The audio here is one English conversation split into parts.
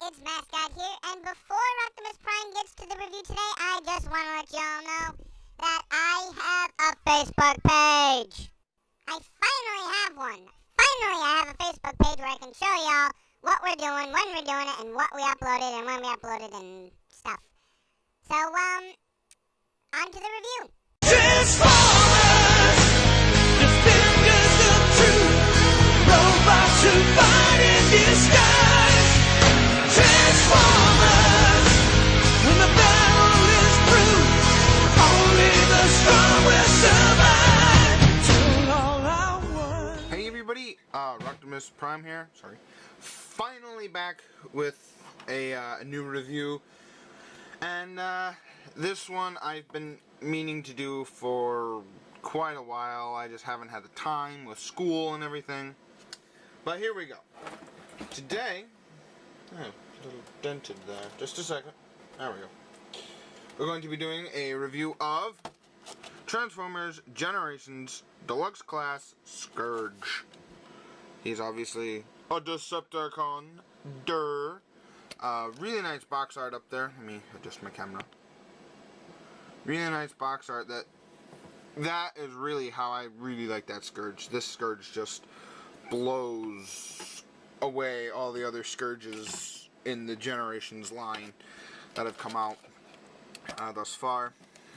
it's Mascot here, and before Optimus Prime gets to the review today, I just want to let y'all know that I have a Facebook page. I finally have one. Finally, I have a Facebook page where I can show y'all what we're doing, when we're doing it, and what we uploaded, and when we uploaded, and stuff. So, on to the review. Transformers, defenders of truth, robots who fight in disguise. Transformers, when the battle is through, only the strong will survive. Till all I want. Hey everybody, Optimus Prime here. Sorry. Finally back with a new review, and this one I've been meaning to do for quite a while. I just haven't had the time with school and everything. But here we go. Today, a little dented there. Just a second. There we go. We're going to be doing a review of Transformers Generations Deluxe Class Scourge. He's obviously a Decepticon. Durr. Really nice box art up there. Let me adjust my camera. Really nice box art. That is really how I really like that Scourge. This Scourge just blows away all the other Scourges in the Generations line that have come out thus far.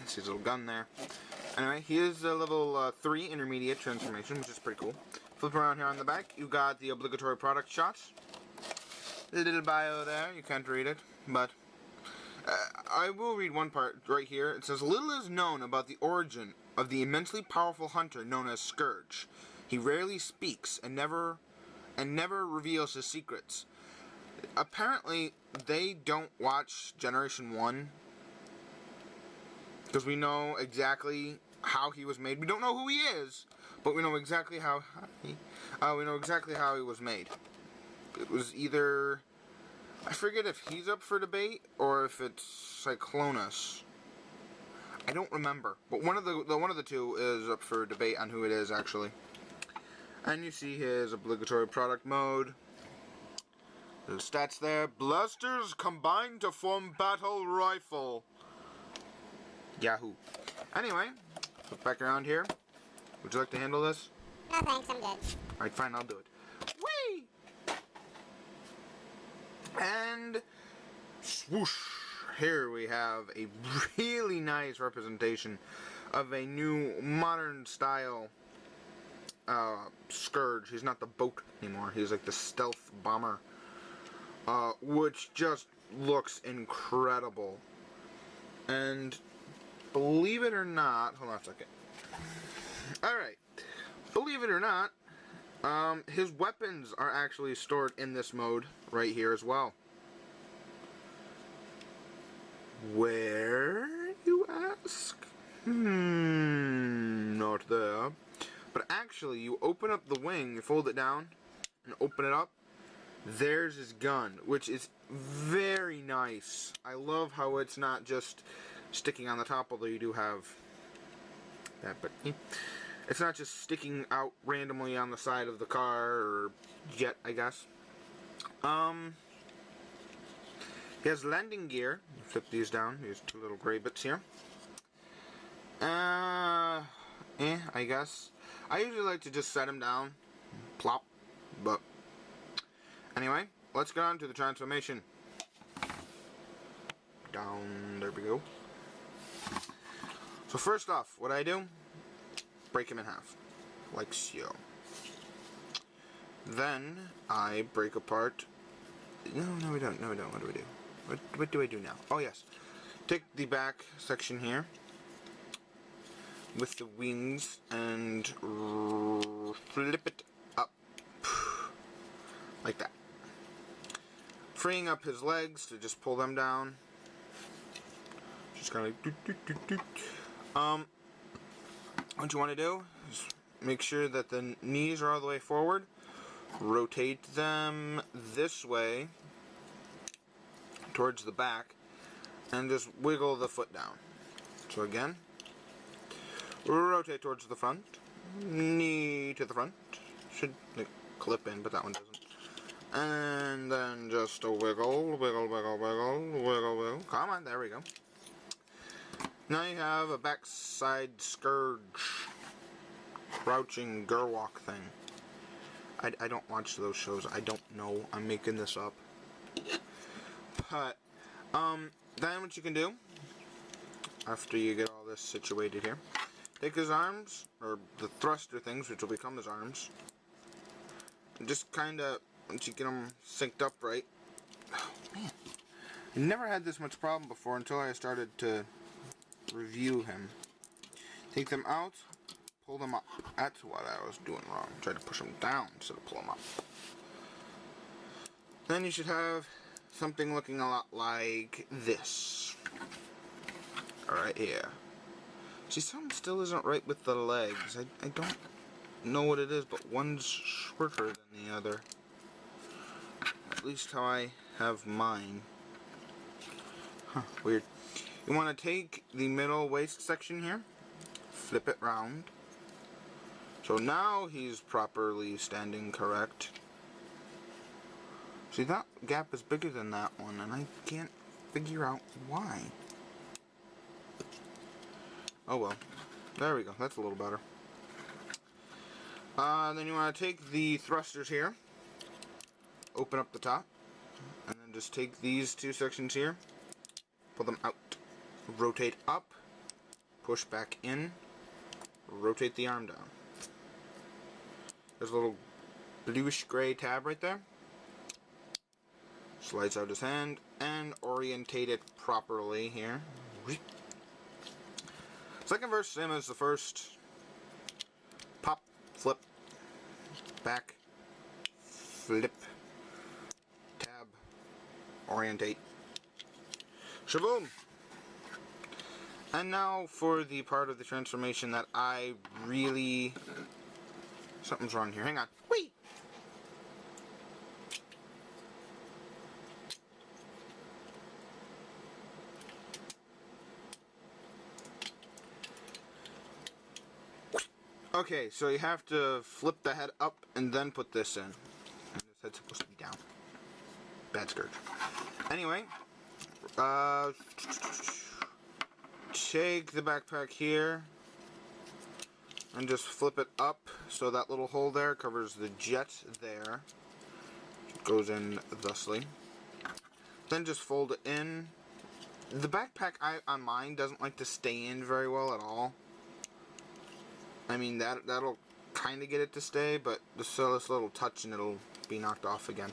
See his little gun there. Anyway, he is a level 3 intermediate transformation, which is pretty cool. Flip around here on the back, you got the obligatory product shots. A little bio there, you can't read it, but I will read one part right here. It says, little is known about the origin of the immensely powerful hunter known as Scourge. He rarely speaks and never reveals his secrets. Apparently, they don't watch Generation 1, because we know exactly how he was made. We don't know who he is, but we know exactly how he was made. It was either, I forget if he's up for debate or if it's Cyclonus. I don't remember, but one of the two is up for debate on who it is actually. And you see his obligatory product mode. The stats there: blasters combine to form battle rifle. Yahoo! Anyway, flip back around here. Would you like to handle this? No thanks, I'm good. Alright, fine, I'll do it. Whee! And swoosh! Here we have a really nice representation of a new modern style Scourge. He's not the boat anymore. He's like the stealth bomber, which just looks incredible. And believe it or not, hold on a second. Alright, believe it or not, his weapons are actually stored in this mode right here as well. Where, you ask? Not there. But actually, you open up the wing, you fold it down, and open it up. There's his gun, which is very nice. I love how it's not just sticking on the top, although you do have that, but it's not just sticking out randomly on the side of the car or jet, I guess. He has landing gear. You flip these down. Here's two little gray bits here. I guess. I usually like to just set him down. Plop. But anyway, let's get on to the transformation. Down. There we go. So first off, what I do, break him in half. Like so. Then I break apart. No, we don't. No, we don't. What do we do? What do I do now? Oh, yes. Take the back section here with the wings and flip it up like that. Freeing up his legs to just pull them down. Just kind of like what you want to do is make sure that the knees are all the way forward. Rotate them this way towards the back and just wiggle the foot down. So again, rotate towards the front, knee to the front. Should like, clip in, but that one doesn't. And then just a wiggle, wiggle, wiggle, wiggle, wiggle, wiggle. Come on, there we go. Now you have a backside scourge, crouching Gerwalk thing. I don't watch those shows. I don't know. I'm making this up. But, then what you can do, after you get all this situated here, take his arms, or the thruster things, which will become his arms, and just kind of, once you get them synced up right, oh man, I never had this much problem before until I started to review him. Take them out, pull them up. That's what I was doing wrong. Try to push them down instead of pull them up. Then you should have something looking a lot like this. Right here. See, something still isn't right with the legs. I don't know what it is, but one's shorter than the other. At least how I have mine. Huh, weird. You want to take the middle waist section here, flip it round. So now he's properly standing correct. See, that gap is bigger than that one, and I can't figure out why. Oh well. There we go. That's a little better. Then you want to take the thrusters here, open up the top, and then just take these two sections here, pull them out, rotate up, push back in, rotate the arm down. There's a little bluish gray tab right there. Slides out his hand and orientate it properly here. Second verse, same as the first. Pop, flip, back, flip, tab, orientate. Shaboom! And now for the part of the transformation that I really... Something's wrong here. Hang on. Wait! Okay, so you have to flip the head up and then put this in. And this head's supposed to be down. Bad scourge. Anyway, take the backpack here and just flip it up so that little hole there covers the jet there. It goes in thusly. Then just fold it in. The backpack on mine doesn't like to stay in very well at all. I mean, that'll kind of get it to stay, but just this little touch and it'll be knocked off again.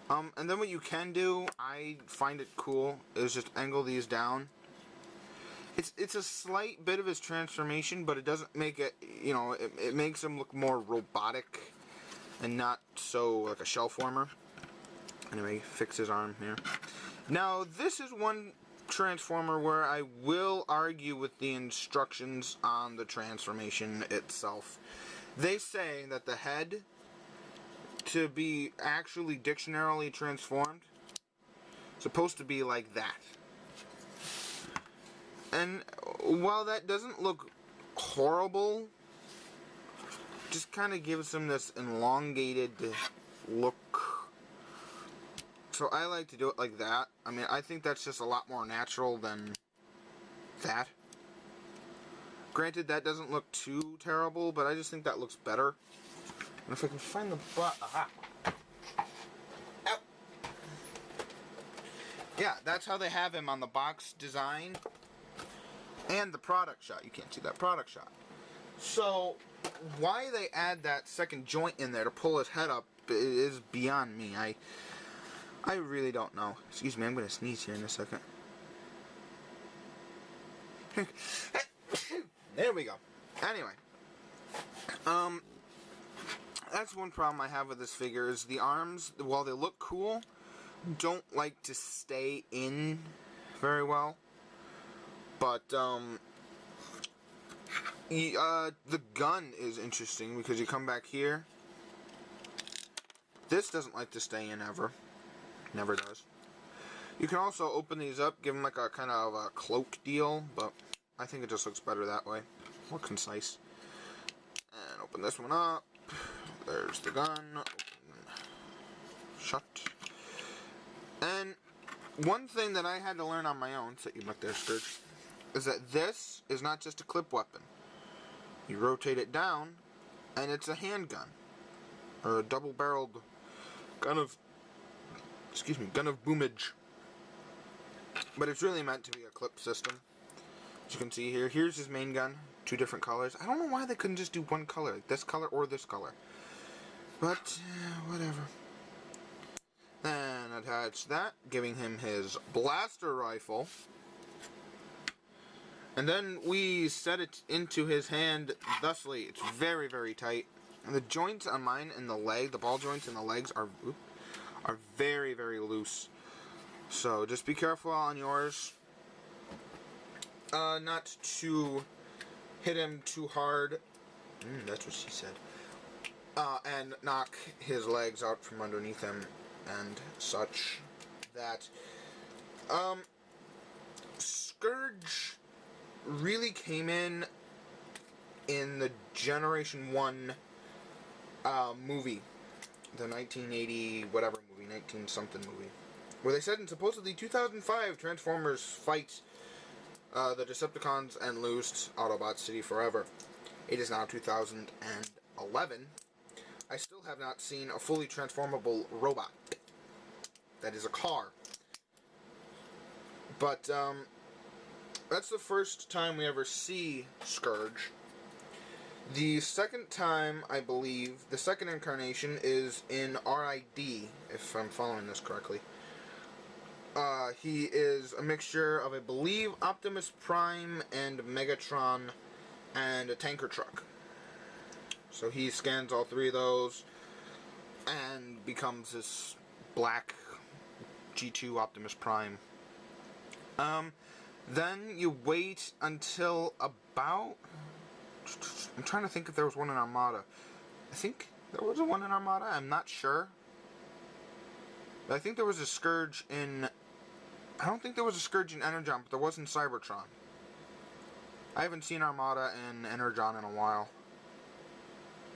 And then what you can do, I find it cool, is just angle these down. It's a slight bit of his transformation, but it doesn't make it, you know, it makes him look more robotic and not so like a shell former. Anyway, fix his arm here. Now, this is one transformer where I will argue with the instructions on the transformation itself. They say that the head, to be actually dictionarily transformed, is supposed to be like that. And while that doesn't look horrible, just kind of gives him this elongated look. So I like to do it like that. I mean, I think that's just a lot more natural than that. Granted, that doesn't look too terrible, but I just think that looks better. And if I can find the aha. Ow. Yeah, that's how they have him on the box design and the product shot. You can't see that product shot. So, why they add that second joint in there to pull his head up is beyond me. I really don't know. Excuse me, I'm going to sneeze here in a second. There we go. Anyway. That's one problem I have with this figure, is the arms, while they look cool, don't like to stay in very well. But, the gun is interesting because you come back here. This doesn't like to stay in ever. Never does. You can also open these up, give them like a kind of a cloak deal, but I think it just looks better that way. More concise. And open this one up. There's the gun. Open And one thing that I had to learn on my own, set you back there, Scourge, is that this is not just a clip weapon. You rotate it down, and it's a handgun, or a double-barreled gun of boomage. But it's really meant to be a clip system. As you can see here, here's his main gun, 2 different colors. I don't know why they couldn't just do one color, like this color or this color. But, whatever. Then attach that, giving him his blaster rifle. And then we set it into his hand thusly. It's very, very tight. And the joints on mine and the leg, the ball joints in the legs are very, very loose. So just be careful on yours. Not to hit him too hard. That's what she said. And knock his legs out from underneath him and such. That Scourge really came in the Generation 1 movie, the 1980 whatever movie, 19 something movie, where they said in supposedly 2005 Transformers fight the Decepticons and lose Autobot City forever. It is now 2011. I still have not seen a fully transformable robot that is a car. But that's the first time we ever see Scourge. The second time, I believe, the second incarnation is in RID, if I'm following this correctly. He is a mixture of, I believe, Optimus Prime and Megatron and a tanker truck. So he scans all 3 of those and becomes this black G2 Optimus Prime. Then you wait until about... I'm trying to think if there was one in Armada. I think there was one in Armada. I'm not sure. But I think there was a Scourge in... I don't think there was a Scourge in Energon, but there was in Cybertron. I haven't seen Armada and Energon in a while.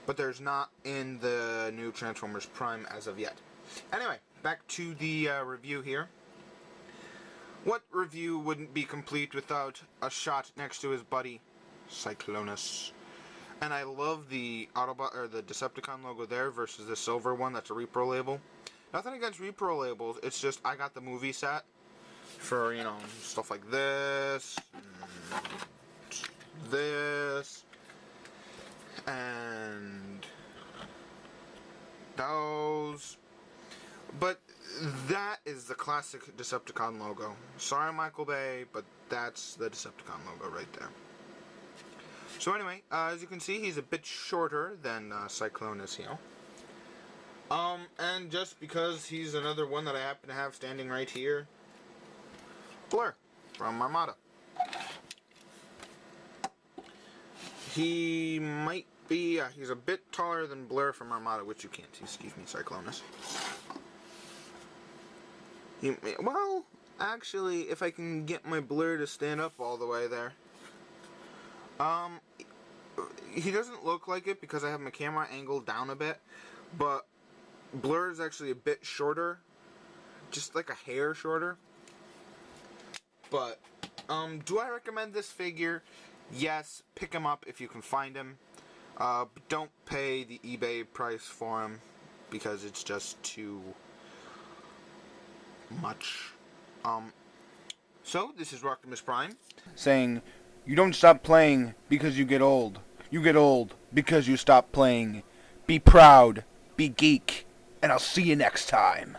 But there's not in the new Transformers Prime as of yet. Anyway, back to the review here. What review wouldn't be complete without a shot next to his buddy, Cyclonus? And I love the Autobot or the Decepticon logo there versus the silver one that's a repro label. Nothing against repro labels, it's just I got the movie set for, you know, stuff like this, and those. But that is the classic Decepticon logo. Sorry, Michael Bay, but that's the Decepticon logo right there. So anyway, as you can see, he's a bit shorter than Cyclonus here. And just because he's another one that I happen to have standing right here, Blur from Armada. He might be, he's a bit taller than Blur from Armada, which you can't see, excuse me, Cyclonus. Well, actually, if I can get my Blur to stand up all the way there. He doesn't look like it because I have my camera angled down a bit, but Blur is actually a bit shorter, just like a hair shorter. But, do I recommend this figure? Yes, pick him up if you can find him. But don't pay the eBay price for him because it's just too much. So, this is Optimus Prime saying, you don't stop playing because you get old. You get old because you stop playing. Be proud, be geek, and I'll see you next time.